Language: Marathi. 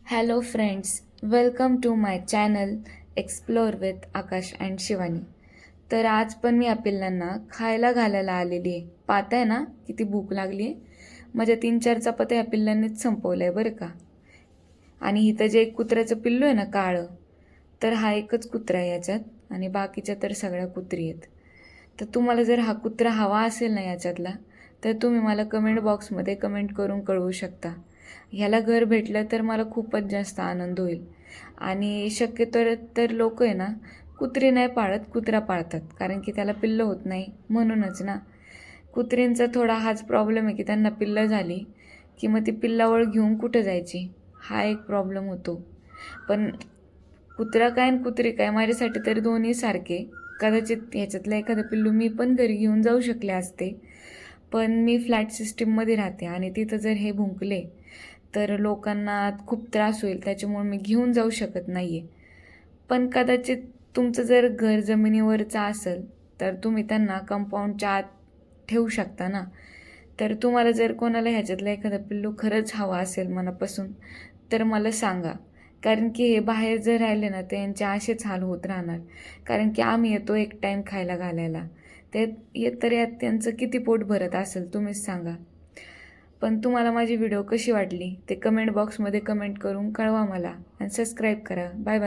Hello friends, welcome to my channel explore with Akash and Shivani. तर आज पण मी या पिल्लांना खायला घालायला आलेली आहे. पाहताय ना किती भूक लागली आहे. माझ्या 3-4 चपात्या या पिल्लांनीच संपवल्या आहे बरं का. आणि इथं जे एक कुत्र्याचं पिल्लू आहे ना काळं, तर हा एकच कुत्रा आहे याच्यात आणि बाकीच्या तर सगळ्या कुत्री आहेत. तर तुम्हाला जर हा कुत्रा हवा असेल ना याच्यातला, तर तुम्ही मला कमेंट बॉक्समध्ये कमेंट करून कळवू शकता. ह्याला घर भेटलं तर मला खूपच जास्त आनंद होईल. आणि शक्यतो तर लोक आहे ना कुत्री नाही पाळत, कुत्रा पाळतात, कारण की त्याला पिल्लं होत नाही म्हणूनच ना. कुत्रींचा थोडा हाच प्रॉब्लेम आहे की त्यांना पिल्लं झाली की मग ती पिल्लावळ घेऊन कुठं जायची, हा एक प्रॉब्लेम होतो. पण कुत्रा काय आणि कुत्री काय माझ्यासाठी तरी दोन्ही सारखे. कदाचित ह्याच्यातलं एखादं पिल्लू मी पण घरी घेऊन जाऊ शकले असते, पण मी फ्लॅट सिस्टीममध्ये राहते आणि तिथं जर हे भुंकले तर लोकांना खूप त्रास होईल, त्याच्यामुळे मी घेऊन जाऊ शकत नाही आहे. पण कदाचित तुमचं जर घर जमिनीवरचं असेल तर तुम्ही त्यांना कंपाऊंडच्या आत ठेवू शकता ना. तर तुम्हाला जर कोणाला ह्याच्यातलं एखादं पिल्लू खरंच हवा असेल मनापासून तर मला सांगा, कारण की हे बाहेर जर राहिले ना तर यांचे असेच हाल होत राहणार. कारण की आम्ही येतो एक टाईम खायला घालायला, ते तर यात त्यांचं किती पोट भरत असेल तुम्हीच सांगा. पण तुम्हाला माझी व्हिडिओ कशी वाटली ते कमेंट बॉक्समध्ये कमेंट करून कळवा मला आणि सबस्क्राईब करा. Bye bye.